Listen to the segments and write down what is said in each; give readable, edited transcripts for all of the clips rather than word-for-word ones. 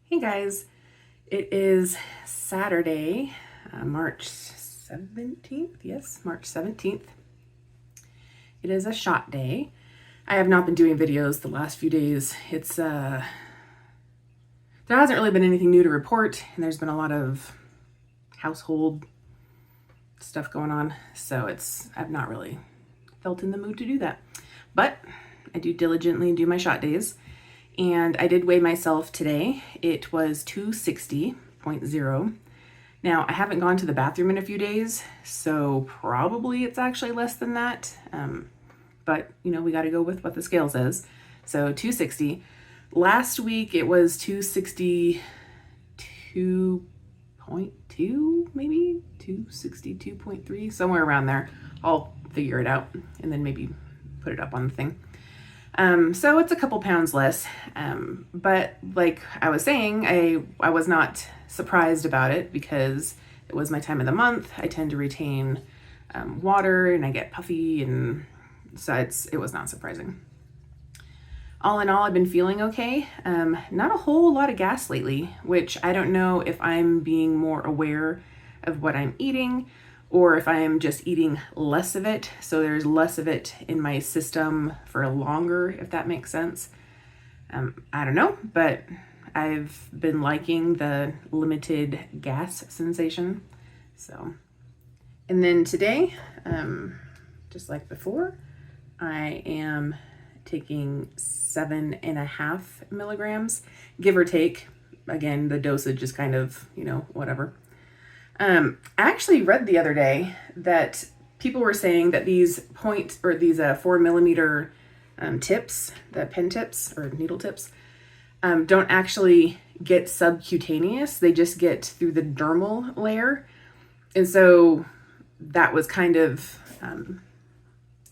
Hey guys, it is Saturday, March 17th. Yes, March 17th. It is a shot day. I have not been doing videos the last few days. There hasn't really been anything new to report, and there's been a lot of household stuff going on, so I've not really felt in the mood to do that. But I do diligently do my shot days. And I did weigh myself today. It was 260.0. Now, I haven't gone to the bathroom in a few days, so probably it's actually less than that. But, we got to go with what the scale says. So 260. Last week, it was 262.2, maybe 262.3, somewhere around there. I'll figure it out and then maybe put it up on the thing. So it's a couple pounds less, but like I was saying, I was not surprised about it because it was my time of the month. I tend to retain water and I get puffy, and so it was not surprising. All in all, I've been feeling okay. Not a whole lot of gas lately, which I don't know if I'm being more aware of what I'm eating or if I am just eating less of it, so there's less of it in my system for longer, if that makes sense. I don't know, but I've been liking the limited gas sensation. So, and then today, just like before, I am taking 7.5 milligrams, give or take. Again, the dosage is kind of, whatever. I actually read the other day that people were saying that these 4 millimeter tips, the pen tips or needle tips, don't actually get subcutaneous. They just get through the dermal layer. And so that was kind of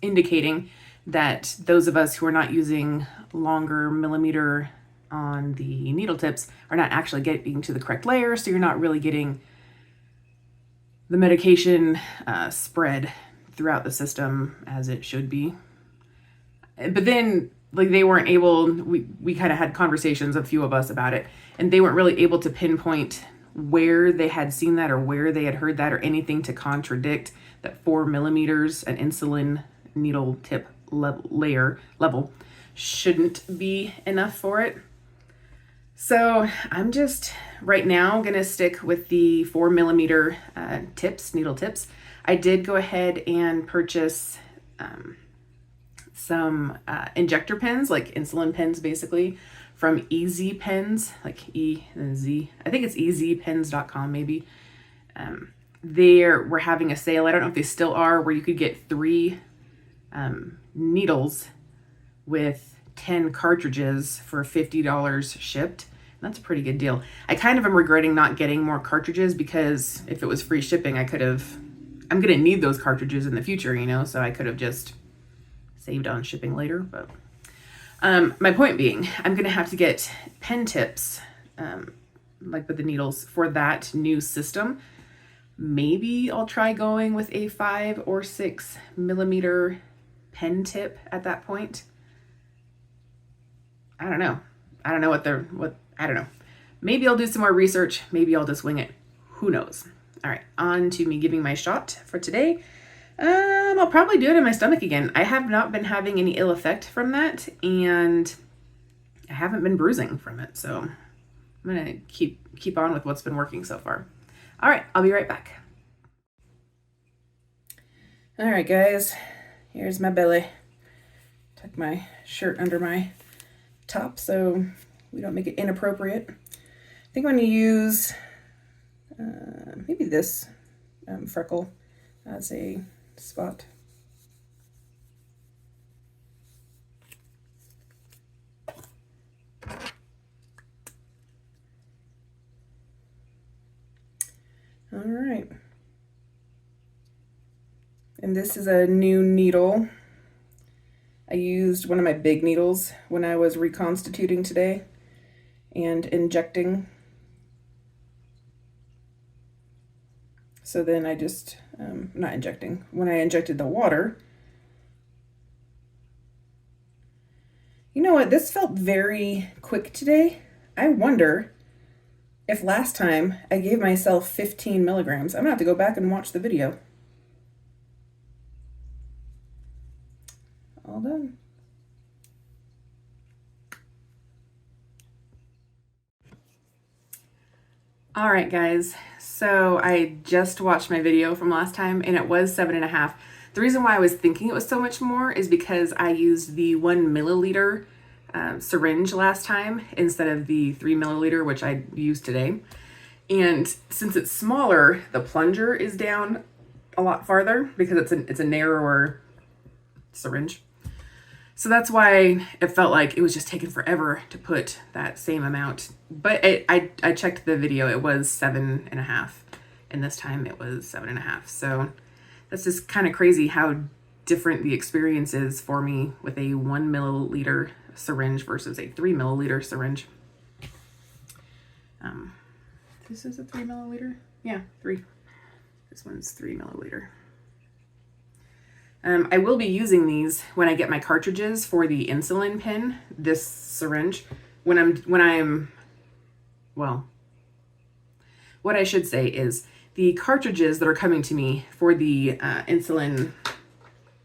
indicating that those of us who are not using longer millimeter on the needle tips are not actually getting to the correct layer. So you're not really getting the medication spread throughout the system as it should be. But then, they weren't able, we kind of had conversations, a few of us, about it, and they weren't really able to pinpoint where they had seen that or where they had heard that or anything to contradict that 4 millimeters, an insulin needle tip level, shouldn't be enough for it. So I'm just right now going to stick with the 4 millimeter needle tips. I did go ahead and purchase some injector pens, like insulin pens basically, from Easy Pens, like E and Z. I think it's easypens.com maybe. We're having a sale. I don't know if they still are, where you could get 3 needles with 10 cartridges for $50 shipped. That's a pretty good deal. I kind of am regretting not getting more cartridges, because if it was free shipping, I'm going to need those cartridges in the future, so I could have just saved on shipping later. But my point being, I'm going to have to get pen tips, like with the needles, for that new system. Maybe I'll try going with a 5 or 6 millimeter pen tip at that point. I don't know. I don't know. Maybe I'll do some more research. Maybe I'll just wing it. Who knows? All right, on to me giving my shot for today. I'll probably do it in my stomach again. I have not been having any ill effect from that, and I haven't been bruising from it. So I'm gonna keep on with what's been working so far. All right, I'll be right back. All right, guys, here's my belly. Tuck my shirt under my top so we don't make it inappropriate. I think I'm going to use maybe this freckle as a spot. All right. And this is a new needle. I used one of my big needles when I was reconstituting today and injecting. So then I just, not injecting, when I injected the water, you know what, this felt very quick today. I wonder if last time I gave myself 15 milligrams, I'm gonna have to go back and watch the video. All done. All right, guys. So I just watched my video from last time and it was 7.5. The reason why I was thinking it was so much more is because I used the 1 milliliter syringe last time instead of the 3 milliliter, which I used today. And since it's smaller, the plunger is down a lot farther because it's a narrower syringe. So that's why it felt like it was just taking forever to put that same amount. But I checked the video, it was 7.5. And this time it was 7.5. So that's just kind of crazy how different the experience is for me with a 1 milliliter syringe versus a 3 milliliter syringe. This is a 3 milliliter? Yeah, 3. This one's 3 milliliter. I will be using these when I get my cartridges for the insulin pen, this syringe, what I should say is the cartridges that are coming to me for the insulin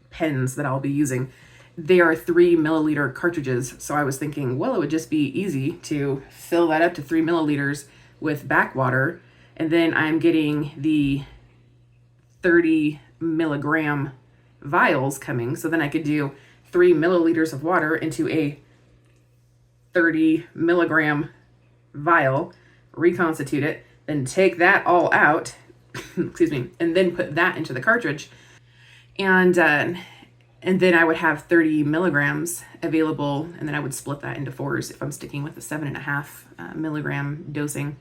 pens that I'll be using, they are 3 milliliter cartridges. So I was thinking, well, it would just be easy to fill that up to 3 milliliters with backwater. And then I'm getting the 30 milligram vials coming. So then I could do 3 milliliters of water into a 30 milligram vial, reconstitute it, then take that all out, excuse me, and then put that into the cartridge. And then I would have 30 milligrams available, and then I would split that into 4s if I'm sticking with the 7.5 milligram dosing.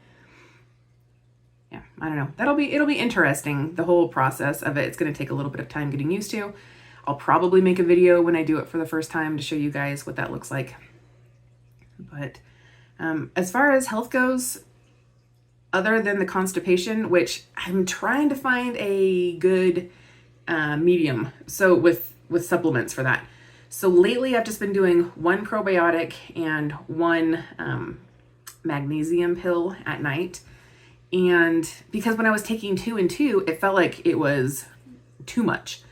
Yeah, I don't know. It'll be interesting, the whole process of it. It's going to take a little bit of time getting used to. I'll probably make a video when I do it for the first time to show you guys what that looks like. But as far as health goes, other than the constipation, which I'm trying to find a good medium, so with supplements for that. So lately I've just been doing 1 probiotic and 1 magnesium pill at night. And because when I was taking 2 and 2, it felt like it was too much.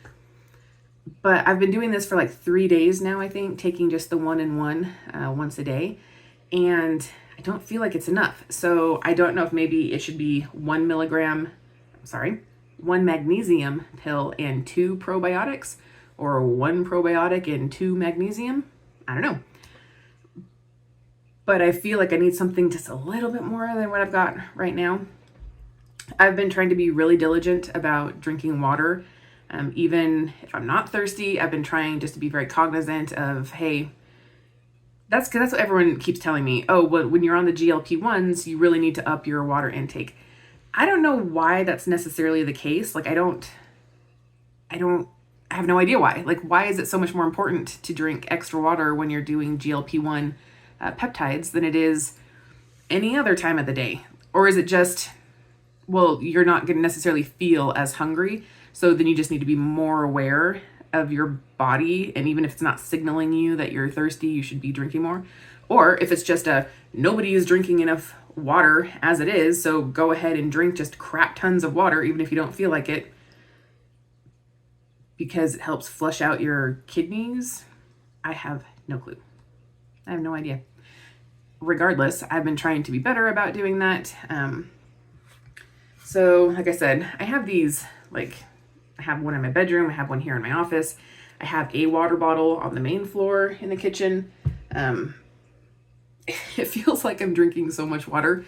But I've been doing this for like 3 days now, I think, taking just the 1 and 1 once a day. And I don't feel like it's enough. So I don't know if maybe it should be 1 magnesium pill and 2 probiotics, or 1 probiotic and 2 magnesium. I don't know. But I feel like I need something just a little bit more than what I've got right now. I've been trying to be really diligent about drinking water. Even if I'm not thirsty, I've been trying just to be very cognizant of, hey, that's what everyone keeps telling me. Oh, well, when you're on the GLP-1s, you really need to up your water intake. I don't know why that's necessarily the case. Like, I have no idea why. Like, why is it so much more important to drink extra water when you're doing GLP-1 peptides than it is any other time of the day? Or is it just, well, you're not going to necessarily feel as hungry, so then you just need to be more aware of your body, and even if it's not signaling you that you're thirsty, you should be drinking more? Or if it's just nobody is drinking enough water as it is, so go ahead and drink just crap tons of water even if you don't feel like it, because it helps flush out your kidneys. I have no clue. I have no idea. Regardless, I've been trying to be better about doing that. So like I said, I have these, like, I have one in my bedroom, I have one here in my office, I have a water bottle on the main floor in the kitchen. It feels like I'm drinking so much water.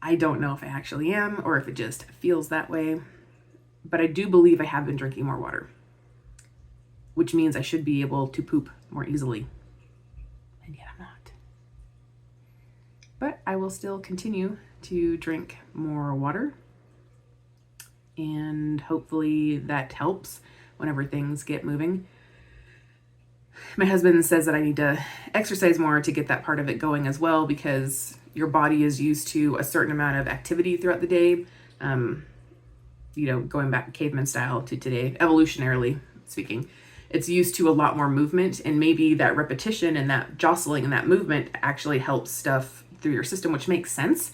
I don't know if I actually am or if it just feels that way, but I do believe I have been drinking more water, which means I should be able to poop more easily, and yet I'm not. But I will still continue to drink more water, and hopefully that helps whenever things get moving. My husband says that I need to exercise more to get that part of it going as well, because your body is used to a certain amount of activity throughout the day. Going back caveman style to today, evolutionarily speaking, it's used to a lot more movement, and maybe that repetition and that jostling and that movement actually helps stuff through your system, which makes sense.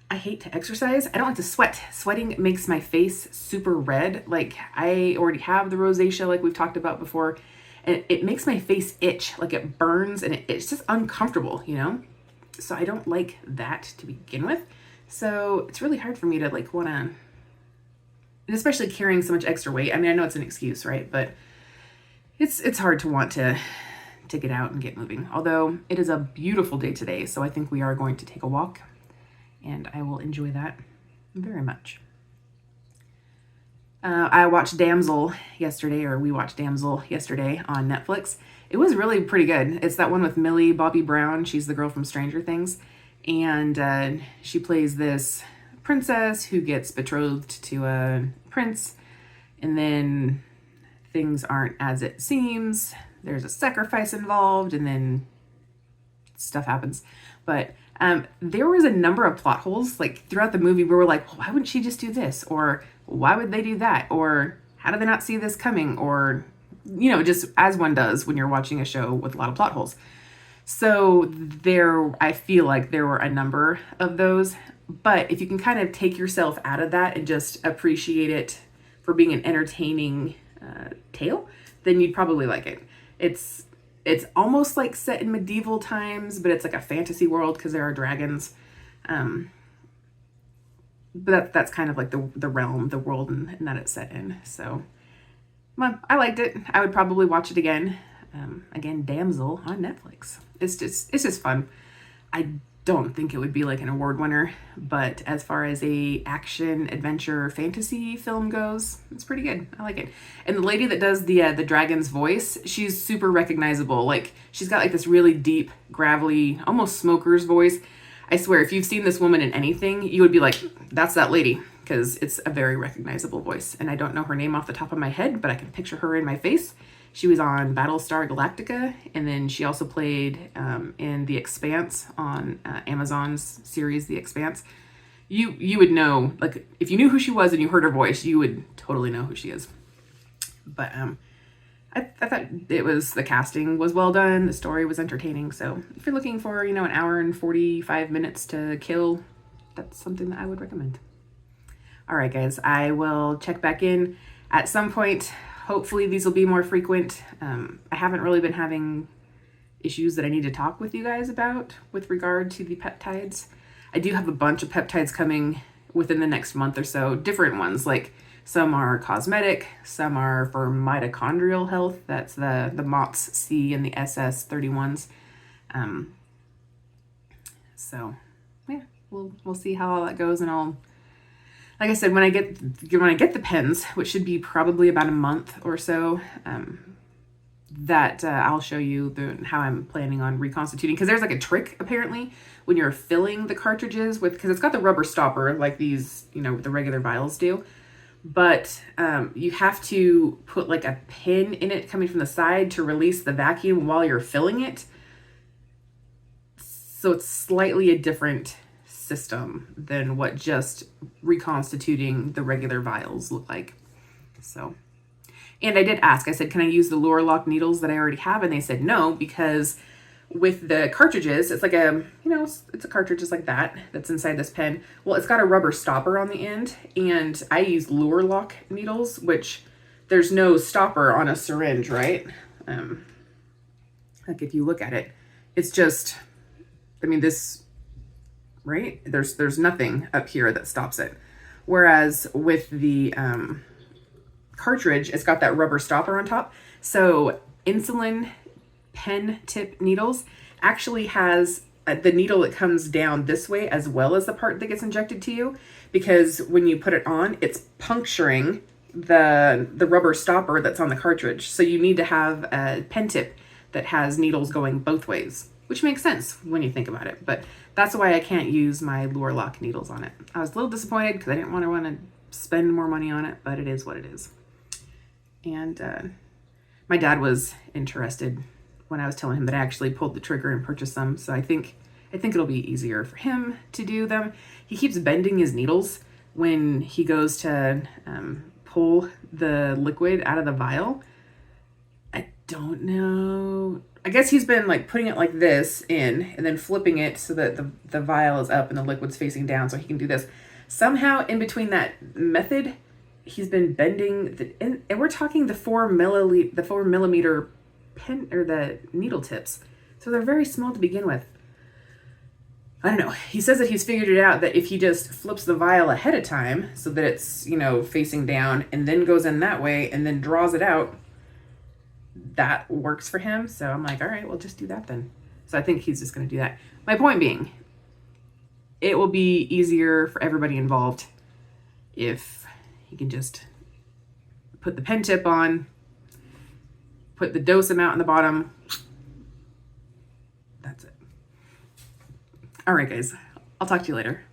I hate to exercise. I don't like to sweat. Sweating makes my face super red. Like I already have the rosacea like we've talked about before, and it makes my face itch, like it burns, and it's just uncomfortable, you know? So I don't like that to begin with. So it's really hard for me to like want to, and especially carrying so much extra weight. I mean, I know it's an excuse, right? But it's hard to want to get out and get moving. Although it is a beautiful day today, so I think we are going to take a walk, and I will enjoy that very much. I watched Damsel yesterday, or we watched Damsel yesterday on Netflix. It was really pretty good. It's that one with Millie Bobby Brown. She's the girl from Stranger Things. And she plays this princess who gets betrothed to a prince. And then things aren't as it seems. There's a sacrifice involved, and then stuff happens. But there was a number of plot holes like throughout the movie where we're like, well, why wouldn't she just do this? Or why would they do that? Or how did they not see this coming? Or, you know, just as one does when you're watching a show with a lot of plot holes. So I feel like there were a number of those. But if you can kind of take yourself out of that and just appreciate it for being an entertaining tale, then you'd probably like it. It's almost like set in medieval times, but it's like a fantasy world because there are dragons. But that's kind of like the realm, the world and that it's set in. So, well, I liked it. I would probably watch it again. Again, Damsel on Netflix. It's just fun. I don't think it would be like an award winner, but as far as a action adventure fantasy film goes, it's pretty good. I like it. And the lady that does the dragon's voice, she's super recognizable. Like she's got like this really deep, gravelly, almost smoker's voice. I swear, if you've seen this woman in anything, you would be like, that's that lady, because it's a very recognizable voice. And I don't know her name off the top of my head, but I can picture her in my face. She was on Battlestar Galactica, and then she also played in The Expanse on Amazon's series, The Expanse. You would know, like, if you knew who she was and you heard her voice, you would totally know who she is. But I thought the casting was well done, the story was entertaining, so if you're looking for, an hour and 45 minutes to kill, that's something that I would recommend. All right, guys, I will check back in at some point. Hopefully these will be more frequent. I haven't really been having issues that I need to talk with you guys about with regard to the peptides. I do have a bunch of peptides coming within the next month or so, different ones, like some are cosmetic, some are for mitochondrial health. That's the MOTS-C and the SS31s. So yeah, we'll see how all that goes, and I'll, like I said, when I get the pens, which should be probably about a month or so, I'll show you how I'm planning on reconstituting, because there's like a trick apparently when you're filling the cartridges because it's got the rubber stopper like these, the regular vials do. But you have to put like a pin in it coming from the side to release the vacuum while you're filling it. So it's slightly a different system than what just reconstituting the regular vials look like. So, and I did ask, I said, can I use the Cellular needles that I already have? And they said no, because with the cartridges, it's like it's a cartridge just like that's inside this pen. Well, it's got a rubber stopper on the end, and I use Cellular needles, which there's no stopper on a syringe, right? Like if you look at it, it's just, this, right? There's nothing up here that stops it. Whereas with the cartridge, it's got that rubber stopper on top. So insulin pen tip needles actually has the needle that comes down this way as well as the part that gets injected to you, because when you put it on, it's puncturing the rubber stopper that's on the cartridge. So you need to have a pen tip that has needles going both ways, which makes sense when you think about it. But that's why I can't use my Cellular needles on it. I was a little disappointed because I didn't want to spend more money on it, but it is what it is. And my dad was interested when I was telling him that I actually pulled the trigger and purchased some. So I think it'll be easier for him to do them. He keeps bending his needles when he goes to pull the liquid out of the vial. don't know. I guess he's been like putting it like this in and then flipping it so that the vial is up and the liquid's facing down so he can do this. Somehow in between that method, he's been bending and we're talking the 4 millimeter pen or the needle tips. So they're very small to begin with. I don't know. He says that he's figured it out that if he just flips the vial ahead of time so that it's, you know, facing down and then goes in that way and then draws it out, that works for him. So I'm like, all right, well, just do that then. So I think he's just going to do that. My point being, it will be easier for everybody involved if he can just put the pen tip on, put the dose amount on the bottom. That's it. All right, guys. I'll talk to you later.